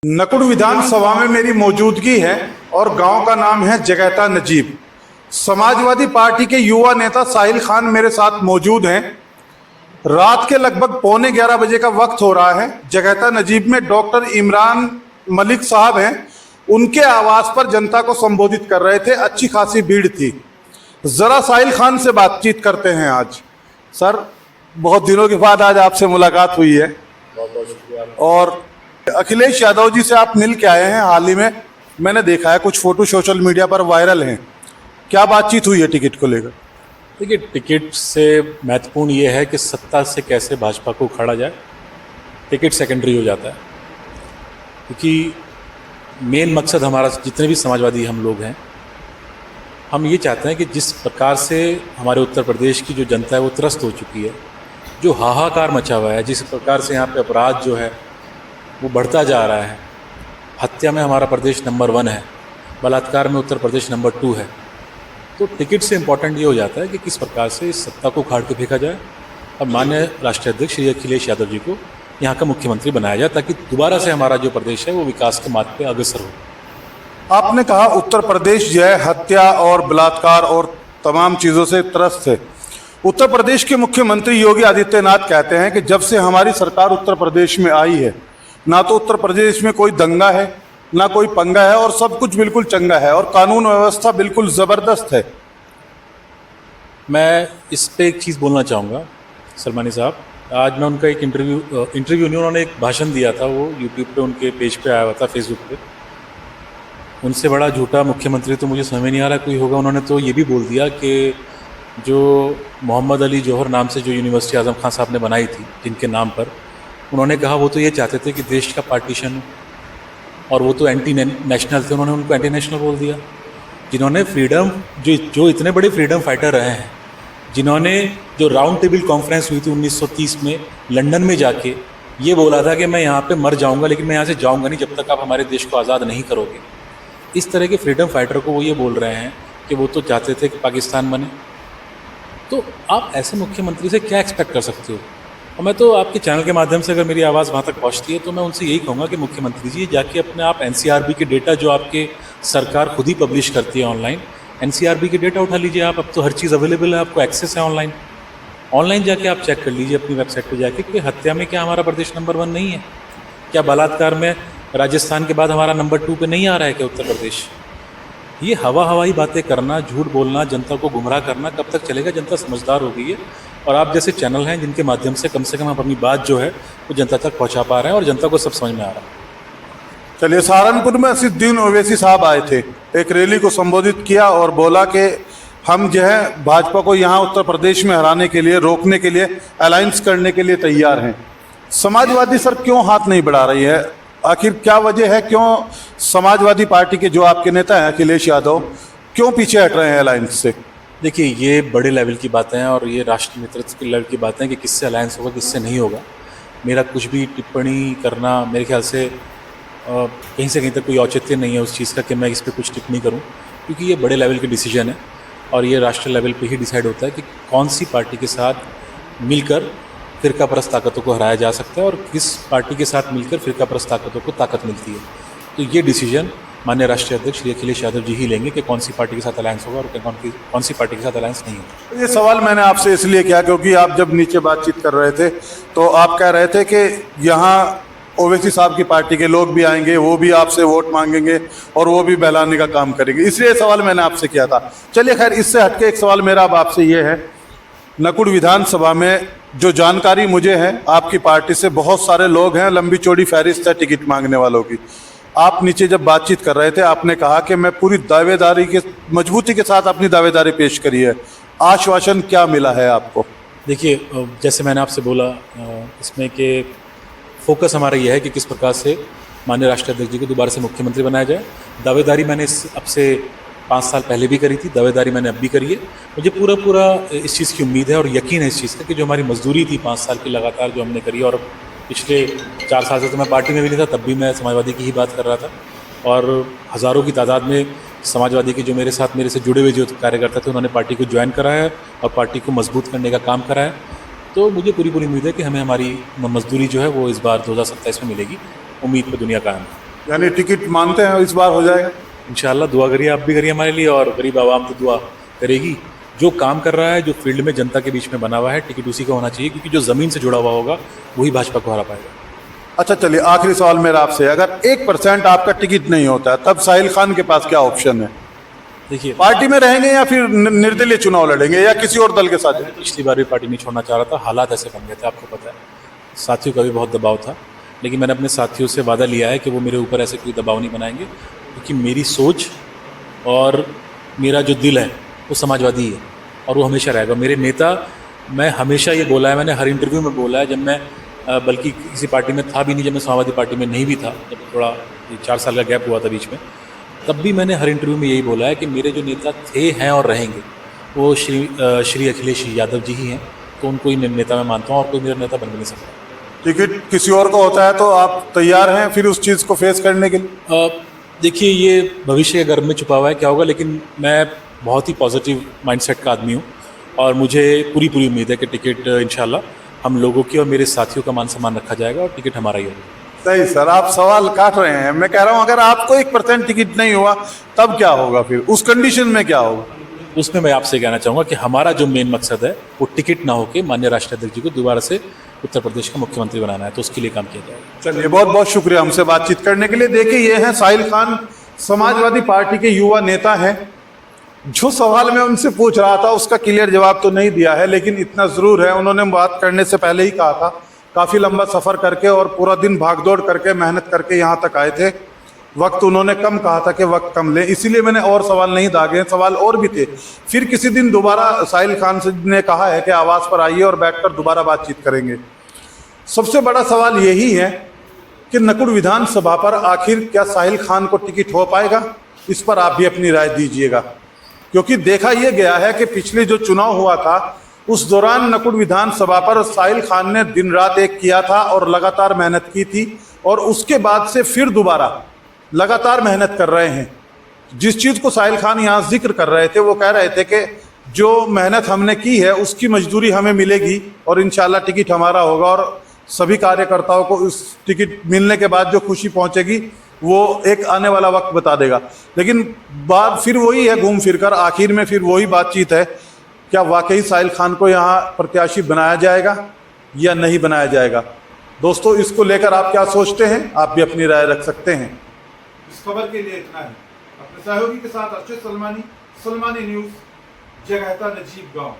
नकुड़ विधानसभा में मेरी मौजूदगी है और गांव का नाम है जगैता नजीब। समाजवादी पार्टी के युवा नेता साहिल खान मेरे साथ मौजूद हैं। रात के लगभग 11:15 का वक्त हो रहा है। जगैता नजीब में डॉक्टर इमरान मलिक साहब हैं, उनके आवास पर जनता को संबोधित कर रहे थे। अच्छी खासी भीड़ थी। जरा साहिल खान से बातचीत करते हैं। आज सर, बहुत दिनों के बाद आज आपसे मुलाकात हुई है। बहुत बहुत शुक्रिया। और अखिलेश यादव जी से आप मिल के आए हैं हाल ही में, मैंने देखा है कुछ फोटो सोशल मीडिया पर वायरल हैं। क्या बातचीत हुई है टिकट को लेकर? देखिए, टिकट से महत्वपूर्ण ये है कि सत्ता से कैसे भाजपा को उखाड़ा जाए। टिकट सेकेंडरी हो जाता है, क्योंकि मेन मकसद हमारा, जितने भी समाजवादी हम लोग हैं, हम ये चाहते हैं कि जिस प्रकार से हमारे उत्तर प्रदेश की जो जनता है वो त्रस्त हो चुकी है, जो हाहाकार मचा हुआ है, जिस प्रकार से यहाँ पे अपराध जो है वो बढ़ता जा रहा है। हत्या में हमारा प्रदेश नंबर 1 है, बलात्कार में उत्तर प्रदेश नंबर 2 है। तो टिकट से इम्पॉर्टेंट ये हो जाता है कि किस प्रकार से इस सत्ता को उखाड़ के फेंका जाए और माननीय राष्ट्रीय अध्यक्ष श्री अखिलेश यादव जी को यहाँ का मुख्यमंत्री बनाया जाए, ताकि दोबारा से हमारा जो प्रदेश है वो विकास के मार्ग पे अग्रसर हो। आपने कहा उत्तर प्रदेश जो है हत्या और बलात्कार और तमाम चीज़ों से त्रस्त है। उत्तर प्रदेश के मुख्यमंत्री योगी आदित्यनाथ कहते हैं कि जब से हमारी सरकार उत्तर प्रदेश में आई है, ना तो उत्तर प्रदेश में कोई दंगा है, ना कोई पंगा है, और सब कुछ बिल्कुल चंगा है और कानून व्यवस्था बिल्कुल ज़बरदस्त है। मैं इस पे एक चीज़ बोलना चाहूँगा सलमानी साहब। आज मैं उनका एक इंटरव्यू नहीं, उन्होंने एक भाषण दिया था, वो यूट्यूब पे उनके पेज पे आया हुआ था, फेसबुक पे। उनसे बड़ा झूठा मुख्यमंत्री तो मुझे समझ में नहीं आ रहा कोई होगा। उन्होंने तो ये भी बोल दिया कि जो मोहम्मद अली जौहर नाम से जो यूनिवर्सिटी आज़म खान साहब ने बनाई थी, जिनके नाम पर, उन्होंने कहा वो तो ये चाहते थे कि देश का पार्टीशन हो, और वो तो एंटी नेशनल थे, उन्होंने उनको एंटी नेशनल बोल दिया। जिन्होंने फ्रीडम, जो इतने बड़े फ्रीडम फाइटर रहे हैं, जिन्होंने जो राउंड टेबल कॉन्फ्रेंस हुई थी 1930 में लंदन में जाके ये बोला था कि मैं यहाँ पे मर जाऊँगा, लेकिन मैं यहाँ से जाऊँगा नहीं जब तक आप हमारे देश को आज़ाद नहीं करोगे। इस तरह के फ्रीडम फाइटर को वो ये बोल रहे हैं कि वो तो चाहते थे कि पाकिस्तान बने। तो आप ऐसे मुख्यमंत्री से क्या एक्सपेक्ट कर सकते हो? और मैं तो आपके चैनल के माध्यम से अगर मेरी आवाज़ वहाँ तक पहुँचती है तो मैं उनसे यही कहूँगा कि मुख्यमंत्री जी जाके अपने आप NCRB के डेटा, जो आपके सरकार खुद ही पब्लिश करती है ऑनलाइन, NCRB के डेटा उठा लीजिए आप। अब तो हर चीज़ अवेलेबल है, आपको एक्सेस है ऑनलाइन जाके आप चेक कर लीजिए अपनी वेबसाइट पर जाके कि हत्या में क्या हमारा प्रदेश नंबर 1 नहीं है? क्या बलात्कार में राजस्थान के बाद हमारा नंबर 2 पे नहीं आ रहा है क्या उत्तर प्रदेश? ये हवाई बातें करना, झूठ बोलना, जनता को गुमराह करना कब तक चलेगा? जनता समझदार हो गई है, और आप जैसे चैनल हैं जिनके माध्यम से कम हम अपनी बात जो है वो जनता तक पहुंचा पा रहे हैं और जनता को सब समझ में आ रहा है। चलिए, सहारनपुर में असदुद्दीन ओवैसी साहब आए थे, एक रैली को संबोधित किया और बोला कि हम जो है भाजपा को यहाँ उत्तर प्रदेश में हराने के लिए, रोकने के लिए, अलायंस करने के लिए तैयार हैं। समाजवादी सर क्यों हाथ नहीं बढ़ा रही है? आखिर क्या वजह है? क्यों समाजवादी पार्टी के जो आपके नेता हैं अखिलेश यादव क्यों पीछे हट रहे हैं अलायंस से? देखिए, ये बड़े लेवल की बातें हैं और ये राष्ट्रीय नेतृत्व के लेवल की बातें हैं कि किससे अलायंस होगा, किससे नहीं होगा। मेरा कुछ भी टिप्पणी करना मेरे ख्याल से कहीं से कहीं तक कोई औचित्य नहीं है उस चीज़ का कि मैं इस पर कुछ टिप्पणी करूं, क्योंकि ये बड़े लेवल के डिसीजन है और ये राष्ट्रीय लेवल पे ही डिसाइड होता है कि कौन सी पार्टी के साथ मिलकर फ़िरकापरस्त ताकतों को हराया जा सकता है और किस पार्टी के साथ मिलकर फ़िरकापरस्त ताकतों को ताकत मिलती है। तो ये डिसीजन माननीय राष्ट्रीय अध्यक्ष श्री अखिलेश यादव जी ही लेंगे कि कौन सी पार्टी के साथ अलायंस होगा और कौन सी पार्टी के साथ अलायंस नहीं होगा। ये सवाल मैंने आपसे इसलिए किया क्योंकि आप जब नीचे बातचीत कर रहे थे तो आप कह रहे थे कि यहाँ ओवैसी साहब की पार्टी के लोग भी आएंगे, वो भी आपसे वोट मांगेंगे और वो भी बहलाने का काम करेंगे, इसलिए सवाल मैंने आपसे किया था। चलिए खैर, इससे हटके एक सवाल मेरा अब आपसे ये है, नकुड़ विधानसभा में जो जानकारी मुझे है आपकी पार्टी से बहुत सारे लोग हैं, लंबी चौड़ी फहरिस्त है टिकट मांगने वालों की। आप नीचे जब बातचीत कर रहे थे आपने कहा कि मैं पूरी दावेदारी के मजबूती के साथ अपनी दावेदारी पेश करी है। आश्वासन क्या मिला है आपको? देखिए, जैसे मैंने आपसे बोला, इसमें कि फोकस हमारा यह है कि किस प्रकार से माननीय राष्ट्रीय अध्यक्ष जी को दोबारा से मुख्यमंत्री बनाया जाए। दावेदारी मैंने अब से 5 साल पहले भी करी थी, दावेदारी मैंने अब भी करी है। मुझे पूरा इस चीज़ की उम्मीद है और यकीन है इस चीज़ का कि जो हमारी मजदूरी थी 5 साल की लगातार जो हमने करी, और पिछले 4 साल से तो मैं पार्टी में भी नहीं था, तब भी मैं समाजवादी की ही बात कर रहा था, और हज़ारों की तादाद में समाजवादी के जो मेरे से जुड़े हुए जो कार्यकर्ता थे उन्होंने पार्टी को ज्वाइन कराया और पार्टी को मजबूत करने का काम कराया। तो मुझे पूरी उम्मीद है कि हमें हमारी मजदूरी जो है वो इस बार 2027 में मिलेगी। उम्मीद पर दुनिया कायम है। यानी टिकट मानते हैं इस बार हो जाएगा? इंशाल्लाह दुआ करिए, आप भी करिए हमारे लिए, और गरीब आवाम तो दुआ करेगी। जो काम कर रहा है, जो फील्ड में जनता के बीच में बना हुआ है, टिकट उसी का होना चाहिए, क्योंकि जो ज़मीन से जुड़ा हुआ होगा वही भाजपा को हरा पाएगा। अच्छा चलिए, आखिरी सवाल मेरा आपसे, अगर 1% आपका टिकट नहीं होता तब साहिल खान के पास क्या ऑप्शन है? देखिए, पार्टी में रहेंगे या फिर निर्दलीय चुनाव लड़ेंगे या किसी और दल के साथ? पिछली बार भी पार्टी नहीं छोड़ना चाह रहा था, हालात ऐसे बन गए थे, आपको पता है। साथियों का भी बहुत दबाव था, लेकिन मैंने अपने साथियों से वादा लिया है कि वो मेरे ऊपर ऐसे कोई दबाव नहीं बनाएंगे, क्योंकि मेरी सोच और मेरा जो दिल है वो समाजवादी है, और वो हमेशा रहेगा। मेरे नेता, मैं हमेशा ये बोला है, मैंने हर इंटरव्यू में बोला है, जब मैं बल्कि किसी पार्टी में था भी नहीं, जब मैं समाजवादी पार्टी में नहीं भी था, जब थोड़ा 4 साल का गैप हुआ था बीच में, तब भी मैंने हर इंटरव्यू में यही बोला है कि मेरे जो नेता थे, हैं और रहेंगे वो श्री अखिलेश यादव जी ही हैं। तो उनको ही नेता मैं मानता हूँ, और कोई मेरा नेता बन भी नहीं सकता। टिकट किसी और को होता है तो आप तैयार हैं फिर उस चीज़ को फेस करने के लिए? देखिए, ये भविष्य के गर्भ में छुपा हुआ है, क्या होगा, लेकिन मैं बहुत ही पॉजिटिव माइंडसेट का आदमी हूँ, और मुझे पूरी उम्मीद है कि टिकट इंशाल्लाह हम लोगों की और मेरे साथियों का मान सम्मान रखा जाएगा, और टिकट हमारा ही होगा। सही सर, आप सवाल काट रहे हैं। मैं कह रहा हूं अगर आपको 1% टिकट नहीं हुआ तब क्या होगा, फिर उस कंडीशन में क्या होगा? उसमें मैं आपसे कहना चाहूँगा कि हमारा जो मेन मकसद है वो टिकट ना होके माननीय राष्ट्राध्यक्ष जी को दोबारा से उत्तर प्रदेश का मुख्यमंत्री बनाना है, तो उसके लिए काम किया जाएगा। चलिए, बहुत बहुत शुक्रिया हमसे बातचीत करने के लिए। देखिए, ये हैं साहिल खान, समाजवादी पार्टी के युवा नेता हैं। जो सवाल मैं उनसे पूछ रहा था उसका क्लियर जवाब तो नहीं दिया है, लेकिन इतना ज़रूर है, उन्होंने बात करने से पहले ही कहा था, काफ़ी लंबा सफ़र करके और पूरा दिन भागदौड़ करके मेहनत करके यहाँ तक आए थे। वक्त उन्होंने कम कहा था कि वक्त कम ले, इसीलिए मैंने और सवाल नहीं दागे, सवाल और भी थे। फिर किसी दिन दोबारा साहिल खान से ने कहा है कि आवाज़ पर आइए और बैठकर दोबारा बातचीत करेंगे। सबसे बड़ा सवाल यही है कि नकुड़ विधानसभा पर आखिर क्या साहिल खान को टिकट हो पाएगा? इस पर आप भी अपनी राय दीजिएगा, क्योंकि देखा यह गया है कि पिछले जो चुनाव हुआ था उस दौरान नकुड़ विधानसभा पर साहिल खान ने दिन रात एक किया था और लगातार मेहनत की थी, और उसके बाद से फिर दोबारा लगातार मेहनत कर रहे हैं। जिस चीज़ को साहिल खान यहाँ जिक्र कर रहे थे, वो कह रहे थे कि जो मेहनत हमने की है उसकी मजदूरी हमें मिलेगी और इंशाल्लाह टिकट हमारा होगा, और सभी कार्यकर्ताओं को उस टिकट मिलने के बाद जो खुशी पहुँचेगी वो एक आने वाला वक्त बता देगा। लेकिन बात फिर वही है, घूम फिर कर आखिर में फिर वही बातचीत है, क्या वाकई साहिल खान को यहाँ प्रत्याशी बनाया जाएगा या नहीं बनाया जाएगा? दोस्तों, इसको लेकर आप क्या सोचते हैं? आप भी अपनी राय रख सकते हैं। इस खबर के लिए इतना ही। अपने सहयोगी के साथ अर्शद सलमानी, सलमानी न्यूज़, जगहता नजीब गांव।